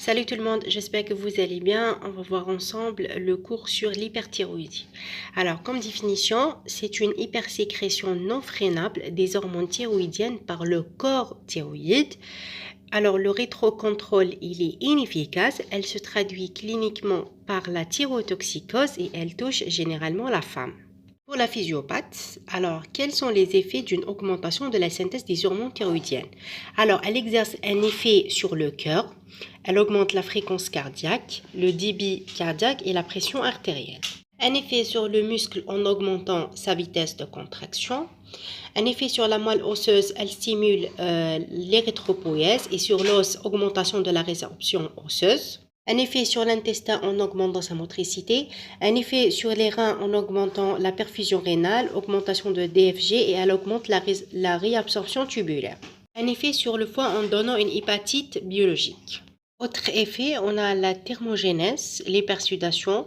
Salut tout le monde, j'espère que vous allez bien. On va voir ensemble le cours sur l'hyperthyroïdie. Alors, comme définition, c'est une hypersécrétion non freinable des hormones thyroïdiennes par le corps thyroïde. Alors, le rétrocontrôle, il est inefficace. Elle se traduit cliniquement par la thyrotoxicose et elle touche généralement la femme. Pour la physiopathe, alors quels sont les effets d'une augmentation de la synthèse des hormones thyroïdiennes? Alors, elle exerce un effet sur le cœur, elle augmente la fréquence cardiaque, le débit cardiaque et la pression artérielle. Un effet sur le muscle en augmentant sa vitesse de contraction. Un effet sur la moelle osseuse, elle stimule l'érythropoïèse et sur l'os, augmentation de la résorption osseuse. Un effet sur l'intestin en augmentant sa motricité, un effet sur les reins en augmentant la perfusion rénale, augmentation de DFG et elle augmente la réabsorption tubulaire. Un effet sur le foie en donnant une hépatite biologique. Autre effet, on a la thermogénèse, l'hypersudation.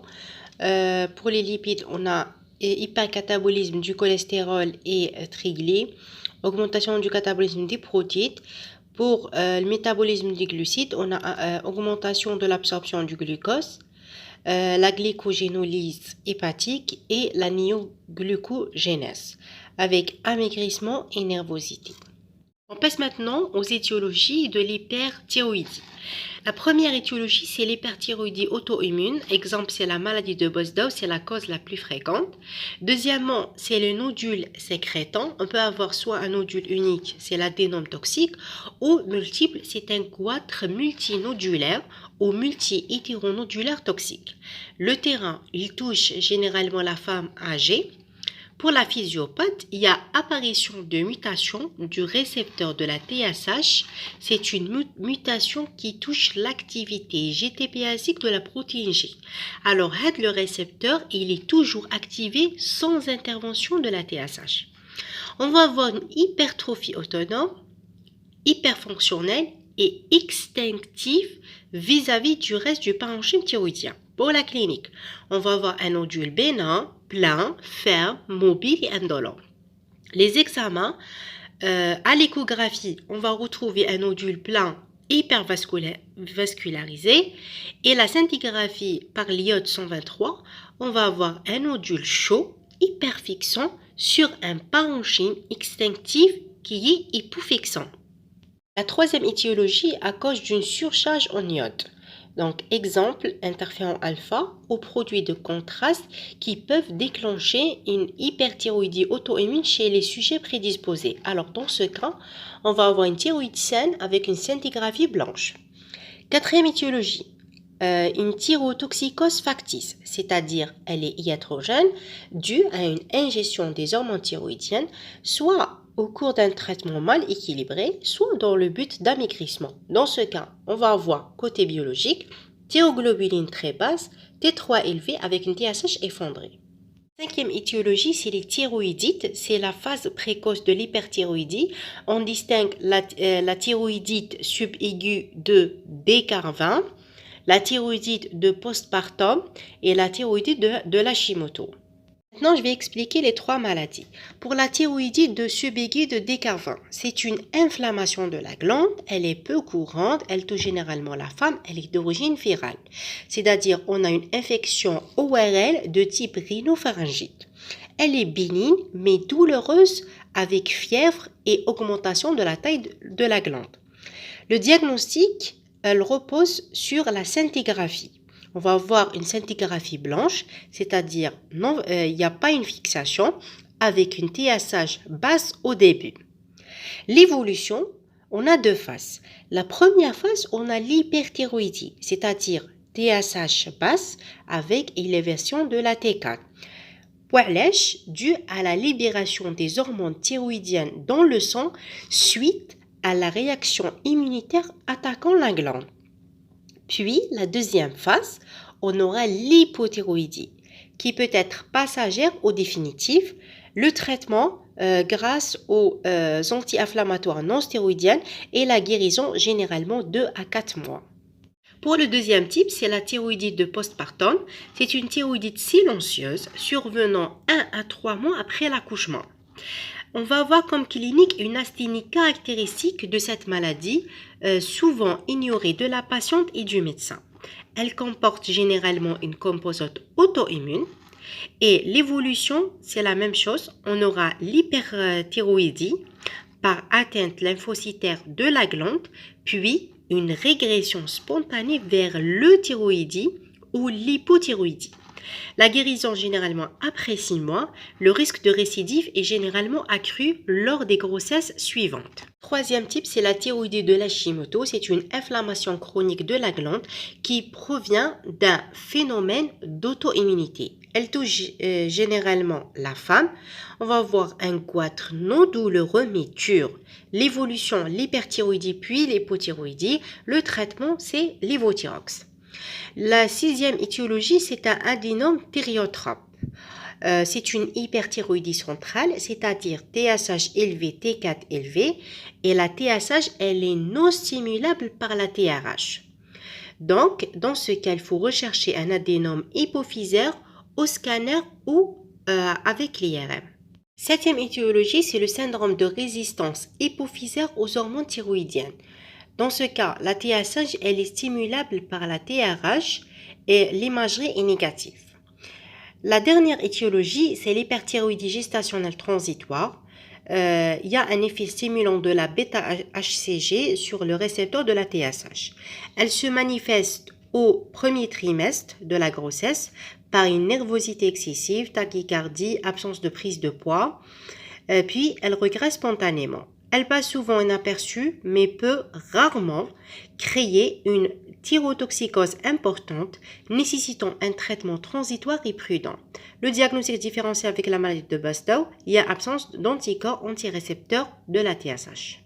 Pour les lipides, on a hypercatabolisme du cholestérol et triglycérides, augmentation du catabolisme des protéines. Pour le métabolisme des glucides, on a augmentation de l'absorption du glucose, la glycogénolyse hépatique et la néoglucogénèse, avec amaigrissement et nervosité. On passe maintenant aux étiologies de l'hyperthyroïdie. La première étiologie, c'est l'hyperthyroïdie auto-immune. Exemple, c'est la maladie de Bosdorff, c'est la cause la plus fréquente. Deuxièmement, c'est le nodule sécrétant. On peut avoir soit un nodule unique, c'est l'adénome toxique, ou multiple, c'est un goitre multinodulaire ou multi-hétéronodulaire toxique. Le terrain, il touche généralement la femme âgée. Pour la physiopathe, il y a apparition de mutation du récepteur de la TSH. C'est une mutation qui touche l'activité GTPasique de la protéine G. Alors, le récepteur, il est toujours activé sans intervention de la TSH. On va avoir une hypertrophie autonome, hyperfonctionnelle et extinctive vis-à-vis du reste du parenchyme thyroïdien. Pour la clinique, on va avoir un nodule bénin, plein, ferme, mobile et indolent. Les examens, à l'échographie, on va retrouver un nodule plein hypervascularisé et la scintigraphie par l'iode 123, on va avoir un nodule chaud, hyperfixant sur un parenchyme extinctif qui est hypofixant. La troisième étiologie à cause d'une surcharge en iode. Donc, exemple, interféron alpha aux produits de contraste qui peuvent déclencher une hyperthyroïdie auto-immune chez les sujets prédisposés. Alors, dans ce cas, on va avoir une thyroïde saine avec une scintigraphie blanche. Quatrième étiologie, une thyrotoxicose factice, c'est-à-dire elle est iatrogène due à une ingestion des hormones thyroïdiennes, soit au cours d'un traitement mal équilibré, soit dans le but d'amaigrissement. Dans ce cas, on va avoir côté biologique, thyroglobuline très basse, T3 élevé avec une TSH effondrée. Cinquième étiologie, c'est les thyroïdites. C'est la phase précoce de l'hyperthyroïdie. On distingue la thyroïdite subaiguë de Descartes, la thyroïdite de postpartum et la thyroïdite de Hashimoto. Maintenant, je vais expliquer les trois maladies. Pour la thyroïdite de subaiguë de Descartes, c'est une inflammation de la glande, elle est peu courante, elle touche généralement la femme, elle est d'origine virale. C'est-à-dire, on a une infection ORL de type rhinopharyngite. Elle est bénigne, mais douloureuse, avec fièvre et augmentation de la taille de la glande. Le diagnostic, elle repose sur la scintigraphie. On va avoir une scintigraphie blanche, c'est-à-dire il n'y a pas une fixation avec une TSH basse au début. L'évolution, on a deux phases. La première phase, on a l'hyperthyroïdie, c'est-à-dire TSH basse avec élévation de la T4. Pourquoi? Dû à la libération des hormones thyroïdiennes dans le sang suite à la réaction immunitaire attaquant la glande. Puis, la deuxième phase, on aura l'hypothyroïdie, qui peut être passagère ou définitive. Le traitement grâce aux anti-inflammatoires non stéroïdiennes et la guérison généralement 2 à 4 mois. Pour le deuxième type, c'est la thyroïdite de postpartum. C'est une thyroïdite silencieuse survenant 1 à 3 mois après l'accouchement. On va avoir comme clinique une asthénie caractéristique de cette maladie, souvent ignorée de la patiente et du médecin. Elle comporte généralement une composante auto-immune et l'évolution, c'est la même chose. On aura l'hyperthyroïdie par atteinte lymphocytaire de la glande, puis une régression spontanée vers l'euthyroïdie ou l'hypothyroïdie. La guérison généralement après 6 mois, le risque de récidive est généralement accru lors des grossesses suivantes. Troisième type, c'est la thyroïdite de l'Hashimoto. C'est une inflammation chronique de la glande qui provient d'un phénomène d'auto-immunité. Elle touche généralement la femme. On va avoir un goitre non douloureux mais dur. L'évolution, l'hyperthyroïdie puis l'hypothyroïdie. Le traitement, c'est l'évothyrox. La sixième étiologie, c'est un adénome thyriotrope. C'est une hyperthyroïdie centrale, c'est-à-dire TSH élevé, T4 élevé, et la TSH, elle est non stimulable par la TRH. Donc, dans ce cas, il faut rechercher un adénome hypophysaire au scanner ou avec l'IRM. Septième étiologie, c'est le syndrome de résistance hypophysaire aux hormones thyroïdiennes. Dans ce cas, la TSH, elle est stimulable par la TRH et l'imagerie est négative. La dernière étiologie, c'est l'hyperthyroïdie gestationnelle transitoire. Il y a un effet stimulant de la bêta-HCG sur le récepteur de la TSH. Elle se manifeste au premier trimestre de la grossesse par une nervosité excessive, tachycardie, absence de prise de poids, puis elle regresse spontanément. Elle passe souvent inaperçue, mais peut rarement créer une thyrotoxicose importante, nécessitant un traitement transitoire et prudent. Le diagnostic différencié avec la maladie de Bastow, il y a absence d'anticorps antirécepteurs de la TSH.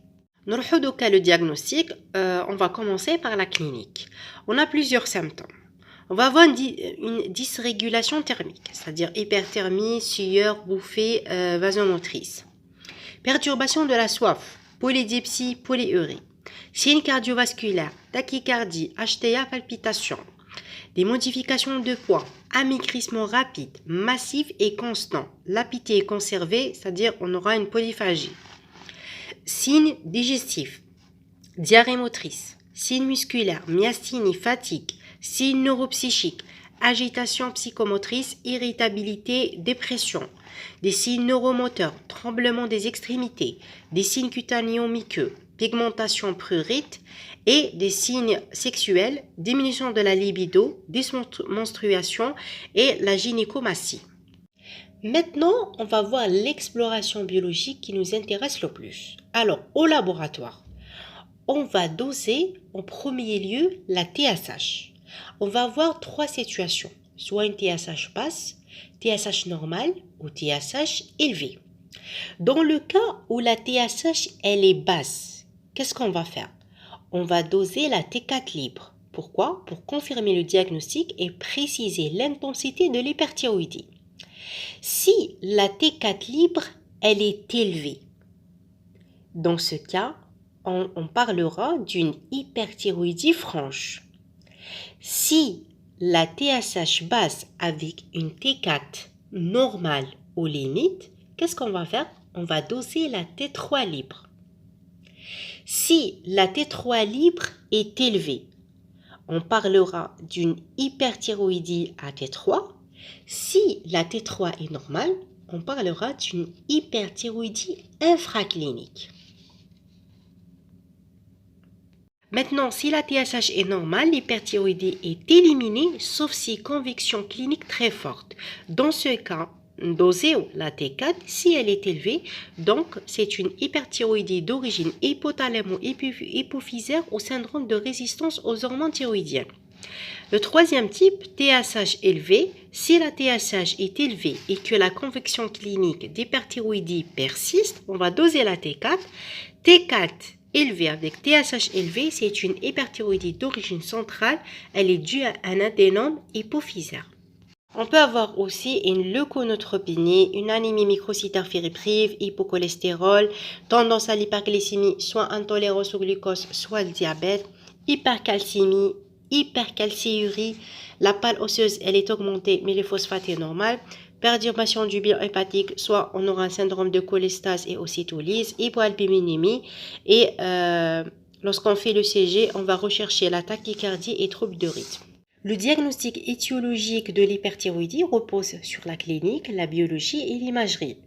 Nous allons le diagnostic, on va commencer par la clinique. On a plusieurs symptômes. On va avoir une dysrégulation thermique, c'est-à-dire hyperthermie, sueur, bouffée, vasomotrice. Perturbation de la soif, polydipsie, polyurie, signes cardiovasculaires, tachycardie, HTA, palpitation, des modifications de poids, amaigrissement rapide, massif et constant, l'appétit est conservé, c'est-à-dire on aura une polyphagie, signes digestifs, diarrhée motrice, signes musculaires, myasthénie, fatigue, signes neuropsychiques, agitation psychomotrice, irritabilité, dépression, des signes neuromoteurs, tremblement des extrémités, des signes cutanéo-muqueux, pigmentation prurite et des signes sexuels, diminution de la libido, dysmenstruation et la gynécomastie. Maintenant, on va voir l'exploration biologique qui nous intéresse le plus. Alors, au laboratoire, on va doser en premier lieu la TSH. On va avoir 3 situations, soit une TSH basse, TSH normale ou TSH élevée. Dans le cas où la TSH elle est basse, qu'est-ce qu'on va faire? On va doser la T4 libre. Pourquoi? Pour confirmer le diagnostic et préciser l'intensité de l'hyperthyroïdie. Si la T4 libre elle est élevée, dans ce cas, on parlera d'une hyperthyroïdie franche. Si la TSH basse avec une T4 normale aux limites, qu'est-ce qu'on va faire? On va doser la T3 libre. Si la T3 libre est élevée, on parlera d'une hyperthyroïdie à T3. Si la T3 est normale, on parlera d'une hyperthyroïdie infraclinique. Maintenant, si la TSH est normale, l'hyperthyroïdie est éliminée, sauf si conviction clinique très forte. Dans ce cas, doser la T4, si elle est élevée, donc c'est une hyperthyroïdie d'origine hypothalamo-hypophysaire au syndrome de résistance aux hormones thyroïdiennes. Le troisième type, TSH élevé. Si la TSH est élevée et que la conviction clinique d'hyperthyroïdie persiste, on va doser la T4. T4 élevée avec TSH élevé, c'est une hyperthyroïdie d'origine centrale. Elle est due à un adénome hypophysaire. On peut avoir aussi une leuconeutropénie, une anémie microcytaire fériprive, hypocholestérol, tendance à l'hyperglycémie, soit intolérance au glucose, soit le diabète, hypercalcémie, hypercalciurie, la pâle osseuse elle est augmentée mais le phosphate est normal, perturbation du bilan hépatique, soit on aura un syndrome de cholestase et ocytolyse, hypoalbuminémie et lorsqu'on fait le CG, on va rechercher la tachycardie et troubles de rythme. Le diagnostic étiologique de l'hyperthyroïdie repose sur la clinique, la biologie et l'imagerie.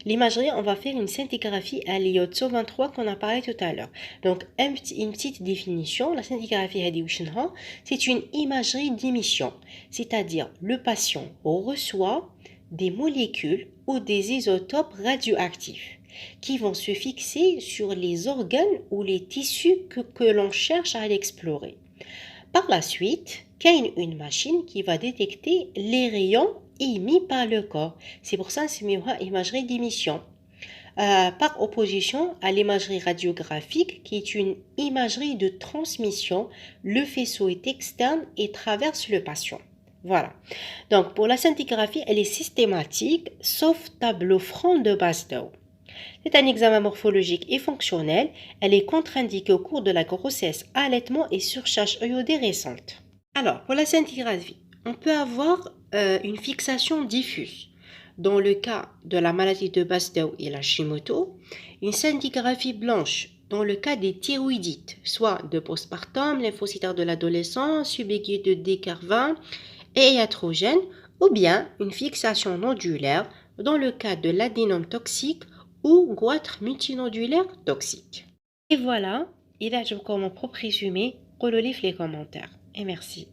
L'imagerie, on va faire une scintigraphie à l'iode SO23 qu'on a parlé tout à l'heure. Donc, une petite définition, la scintigraphie, c'est une imagerie d'émission, c'est-à-dire le patient reçoit des molécules ou des isotopes radioactifs qui vont se fixer sur les organes ou les tissus que l'on cherche à explorer. Par la suite, il y a une machine qui va détecter les rayons émis par le corps. C'est pour ça que c'est une imagerie d'émission. Par opposition à l'imagerie radiographique, qui est une imagerie de transmission, le faisceau est externe et traverse le patient. Voilà. Donc, pour la scintigraphie, elle est systématique, sauf tableau franc de base d'eau. C'est un examen morphologique et fonctionnel. Elle est contre-indiquée au cours de la grossesse, allaitement et surcharge iodée récente. Alors, pour la scintigraphie, on peut avoir une fixation diffuse. Dans le cas de la maladie de Basedow et la Hashimoto, une scintigraphie blanche dans le cas des thyroïdites, soit de postpartum, lymphocytaire de l'adolescence, subaiguë de décarvin et iatrogène, ou bien une fixation nodulaire dans le cas de l'adénome toxique ou goitre multinodulaire toxique. Et voilà, il a mon propre résumé. Relevez les commentaires. Et merci.